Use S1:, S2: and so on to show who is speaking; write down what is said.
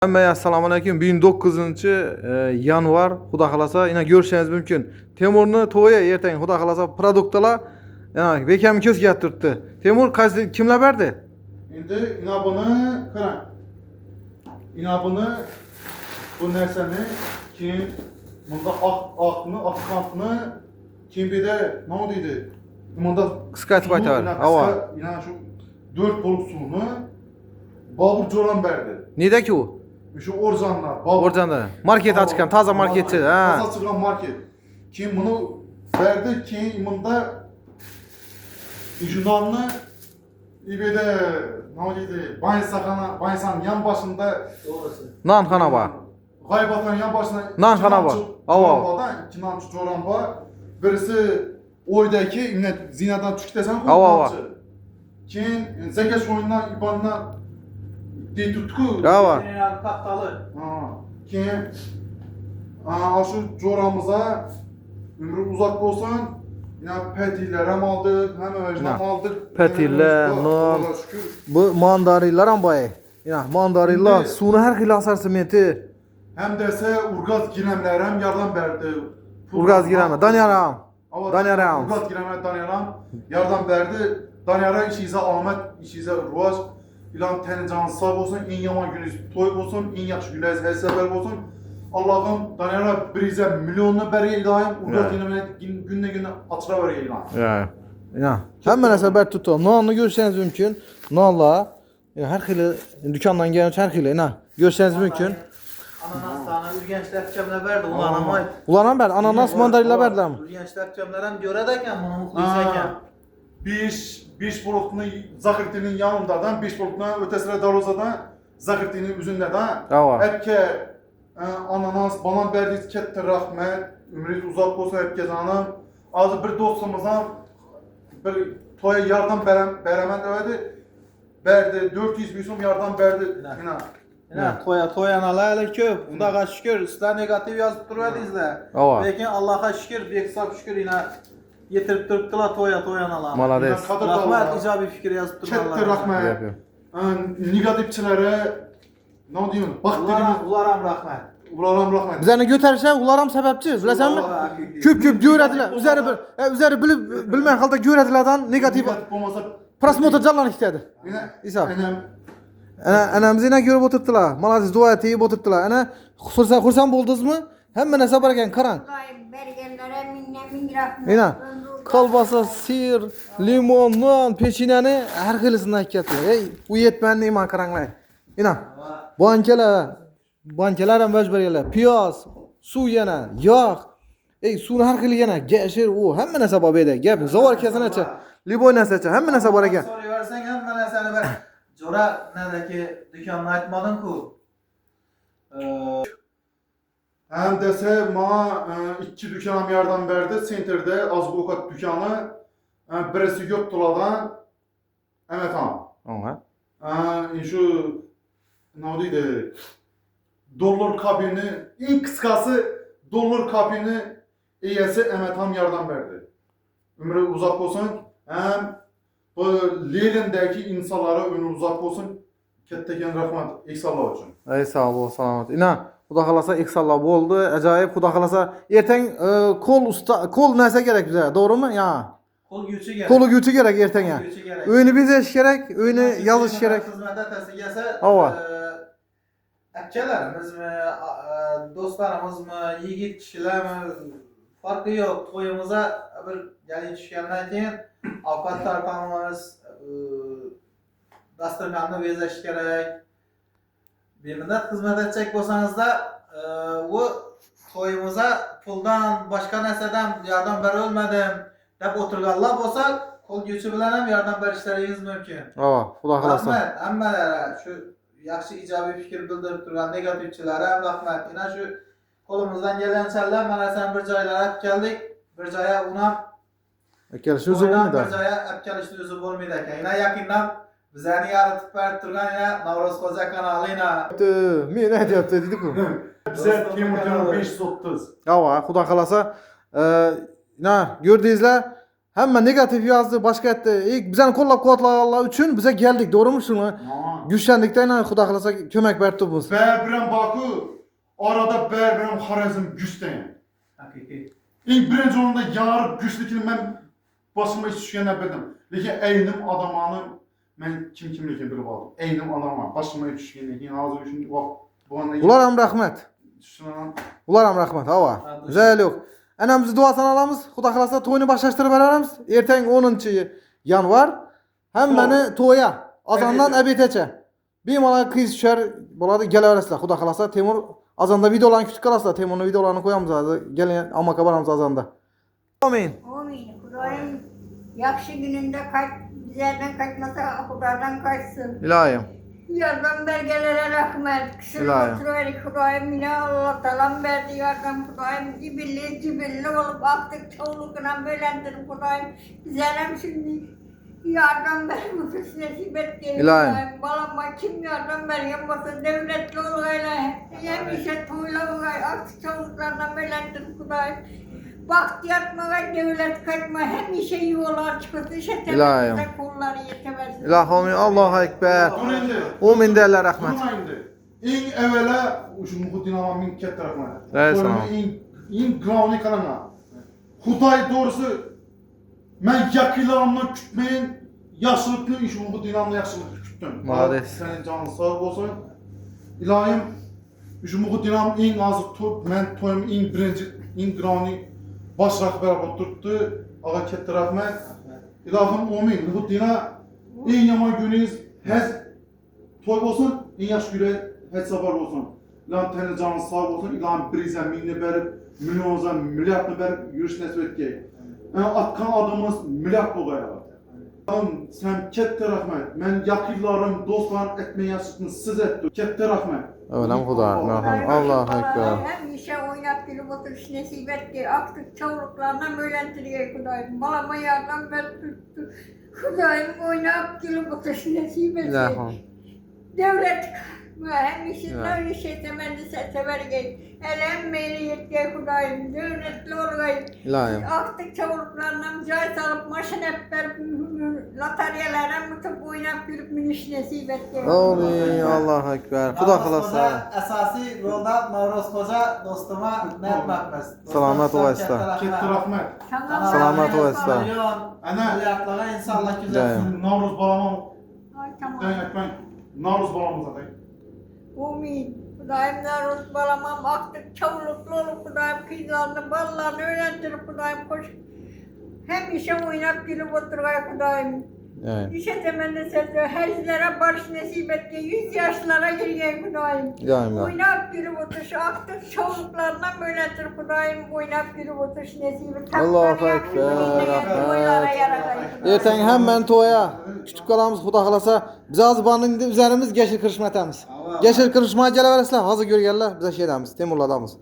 S1: Assalomu alaykum. 19-yanvar, xudo xolasa, yana ko'rishingiz mumkin. Temurni to'yi ertaga, xudo xolasa, produktlar yana bekam ko'zga turibdi. Temur kimlar berdi?
S2: Endi inabını qarang. Inabını bu narsani keyin bunda oqni keyin bir de nima deydi? Bunda
S1: Qisqa aytib aytaver. Ava.
S2: Yana shu 4 bo'lib suvni Bobur Jo'ran berdi.
S1: Nedaki u?
S2: Şu Orzanlar.
S1: Orzanda. Market açgan, toza marketchi. Ha.
S2: Toza chiqqan market. Keyin buni berdi, keyin bunda jurnalni İB'de ne deydi? Baysan yan başında
S1: Nanxona bor.
S2: G'aybatan yan başında
S1: Nanxona bor. Ava.
S2: İki namçı Jo'ran bor. Birisi oydaki zinadan çık desen
S1: Ava.
S2: Keyin Zekeş oyundan İban'dan tutku.
S1: Ava.
S2: Keyin şu Jo'ramıza ömrü uzak olsun. Yine petiller hem aldık, hem öğrenciden aldık.
S1: Petiller, non. Bu mandarinlar ham boy. Yana mandarinlar suvni har xil assortimenti.
S2: Hem dese Urgaz giremler hem yardım verdi.
S1: Urgaz gireme. Danyaram. Danyaram.
S2: Urgaz giremler Danyaram yardım verdi. Danyara işinize ahmet, işinize ruaj. İlan teni canı sağ olsun, en yaman gününüz toy olsun, en yaxşı gününüz her sefer olsun. Allah'ım Danyara birize milyonlu beriye ilahim, Urgaz giremler gününe açıra veriyor ilan.
S1: Ya. Hemen sefer tutu. Nonnu görüşseniz mümkün. Nonla her xil dükkandan gelen her xil. Görüşseniz mümkün.
S3: Ananas tane ürgençler çemle verdi, ulanamay.
S1: Ulan ben ananas mandarinler verdim.
S3: Ürgençler çemler hem görədəkən, bunu muxlisəkən.
S2: Beş bulutunu Zakirti'nin yanındadan, beş bulutuna ötesine Darozadan, Zakirti'nin üzündedan. Hepke ananas, banan verdiğiniz kettir rahmet, ömrünüz uzak olsun hepke canım. Azı bir dostumuzdan bir toya yardım beremen ödedi. Verdi, 400 bin yardım verdi.
S3: Toyanalar köp, Xudağa şükür, sizler negatif yazıp durmadınızlar. Lakin Allah'a şükür, beksap şükür yine yetirip duruptular toyanalar.
S1: Malades.
S3: Rahmet, icabi fikir yazıp durmalar.
S2: Kettir rahmet. Negatifçilere ne diyorsun?
S3: Ularam rahmet.
S2: Ularam rahmet.
S1: Bizəni götərişə ularam səbəbçi. Biləsənmi? Köp görədilər. Üzəri bilmən halda görədilərdən negativ prosmotr canlanı istədi. İsa. Anamızı yine görüp oturttular. Malades dua etip oturttular. Ana xursan boldunuzmu? Hemen hesap eken karan. Yine kalbasa, sir, limon, non, peçineni her xilisinden hikayetiyor. Bu yetmenli iman karanlay. Yine bankeler hem mecburiyeler. Piyaz, su yana, yağ. Suyun her xili yana. Geçir o. Hemen hesap abeyde. Gel. Zavar kesene çe. Liboy neseçe. Hemen hesap araya.
S3: Soruyorsan hemen hesabı ver. Jora nedeki dükkanını aytmadın ku.
S2: Hem dese bana iki dükkanım yardım verdi. Center'de az avukat dükkanı. Birisi Göktula'dan. Evet hanım. Şu ne deydi? Dolar kabini, en kıskası dolar kabini üyesi Emet Han yardım verdi. Ömrü uzak olsun. Hem bu Leylin'deki insanlara ömrü uzak olsun. Ketteken rahmet, eksallah için.
S1: Ey sağ ol, selamet. Xuda xalasa eksallah oldu. Acayip xuda xalasa. Erten kol nese gerek bize, doğru mu? Ya.
S3: Kol gücü gerek.
S1: Kolu gücü gerek erten ya. Öğünü bize gerek, öğünü yazış gerek.
S3: Hizmete tesiyese
S1: Ava.
S3: Akçalarımız mı, dostlarımız mı, yiğit kişiler mi farkı yok. Toyumuza bir gelin düşkenden keyin avukat tartamız, dasturxanni bezash kerak. Beminat xizmat etchak bo'lsangiz da u to'yimizga puldan boshqa narsadan yordam bera olmadim deb o'tirganlar bo'lsa, qo'l gücü bilan ham yordam berishlaringiz mumkin.
S1: Xudo xolasa.
S3: Rahmat, hammalari shu yaxshi ijobiy fikr bildirib turgan negativchilar ham rahmat. Yana shu qo'limizdan kelganchalar mana sen bir joylarga olib keldik. Bir joyga uni ham
S1: kelishni o'zi bo'lmaydi.
S3: Bir joyga olib kelishni o'zi bo'lmaydi ekan. Yana yaqindan bizani yaratib berib turgan yana Navro'zxo'ja kanalina.
S1: Men aytyapti dedik-ku.
S2: Bize Timur'un 530.
S1: Xudo xolasa. Gördingizlar, Hamma negatif yazdı, başka etti. Bizani qo'llab-quvvatlaganlar uchun bize geldik, doğru shuni?
S2: Ha.
S1: Güçlendikten Xudo xolasa kömek berdi biz.
S2: Bär bilen Baku arada bär bilen Xorazm güçten.
S3: Haqiqiy.
S2: İlk birinci onda yarıb güçlükini ben başıma hiç düşkənə bildim. Lakin eynim adamanı ben kimlikini bilib aldım. Eynim adama başıma hiç düşkənə. Hazır üçün bu anda
S1: Ular ham rahmet.
S2: düşünən
S1: Ular ham rahmet. Hava. Güzel yok. Anamızı duasını alamiz. Xudo xolasa to'yni boshlashtırib beramiz. Ertang 10 yanvar hammani to'ya azondan abetacha. Bemalol qiz tushar bo'ladi, kelaverasizlar. Xudo xolasa Temur azonda videolarni kutib qolasizlar. Temurning videolarini qo'yamiz hozir. Keling, amaka boramiz azonda. Amin.
S4: Amin. Xudoyim yaxshi gününde kaç, bizlerden kaçmasa Xudodan kaçsın.
S1: Ilohim.
S4: Yardım belgelere rahmet. Kısır
S1: İlahi.
S4: oturuverik Xudoyim yine Allah talam verdi yardım Xudoyim. Cibilli olup aktık çoğulukla böylendir Xudoyim. Bizlerden şimdi yardım verin nasip et diye.
S1: İlahi.
S4: Xudoyim. Balama kim yardım veriyor olsa devletli olayla. Yemişe toyla olay aktık çoğuluklarla böylendir Xudoyim. Bahtiyat mağay devlet kaçma hem işe yuvalar çıkıp işe
S1: İlahim.
S4: temizle kolları yetemez.
S1: İlahim Allahu ekber.
S2: Dur indi.
S1: Amin derler rahmet.
S2: Durma indi. İn evvela şu Muhittin Ağa min kettar rahmet.
S1: Evet,
S2: Sonra
S1: sana.
S2: in gravni kalana. Xuday doğrusu ben yakılarımdan kütmeyin. Yaşlıklı iş Muhittin Ağa'nın yaşlılık küttüm.
S1: Maalesef.
S2: Senin canın sağ olsun. İlahim şu Muhittin Ağa'nın en azı top, ben toyum en birinci, en gravni baş rahber oturttu. Ağa kettar rahmet. İlahim amin. Muhittin Ağa en yaman gününüz hez toy olsun, en yaş güne hez sabah olsun. İlahim tenin canın sağ olsun. İlahim birize minni berip, milyonza, milyardını berip yürüyüş nesip etki. Yani atkan adamımız milyard olaya. İlahim sen kette rahmet. Ben yakınlarım, dostlarım etme yaşıtını siz etti. Kette rahmet.
S1: Öyle Xudo. Merhamet. Allahu ekber.
S4: Hem işe oynap gülüp oturuş nasip etti. Aktık çavuruklarına möylentiriyor Xudoyim. Balama yardım ver tuttu. Xudoyim oynap gülüp oturuş nasip etti.
S1: İlahim.
S4: Devlet hem işinden işe temenni sever gel. Elem meyli yetkiye Xudoyim. Devletli olayım.
S1: İlahim.
S4: Aktık çavuruklarından cay salıp maşın hep verip lotaryalara mutup oynap gülüp miniş nasip etti.
S1: Amin Allahu ekber. Xudo xolasa.
S3: Asosiy rolda Navro'z Xo'ja do'stima ne yapmakmiz?
S1: Salomat olasizlar.
S2: Kette rahmet.
S1: Salomat olasizlar.
S2: Ana.
S3: Milyardlara insanlar
S1: Daim.
S3: güzel.
S2: Navruz balamam.
S4: Ay tamam.
S2: Den etmen. Navruz balamamıza den.
S4: Amin. Xudoyim naruz balamam aktık çavurluklu olup Xudoyim kızlarını ballarını öğrendirip Xudoyim koş. Hem işe oynap gülüp oturgay Xudoyim.
S1: Evet.
S4: İşe temenni sezer herzlere barış nasip etti. 100 yaşlara girgey Xudoyim.
S1: İlahim.
S4: Oynap gülüp oturuş aktık çavurluklarından böyledir Xudoyim. Oynap gülüp oturuş nasip etti.
S1: Allahu
S4: Takları
S1: ekber,
S4: yakın, oylara
S1: rahmet.
S4: yaragay.
S1: Ertang hamman to'ya küçük kalamiz Xudo xolasa. Biz hozir bandingni üzerimiz geçir kirishma etamiz. Geçir kirishma kelaverasizlar. Hozir ko'rganlar biz şey edamiz. Temurlardamiz.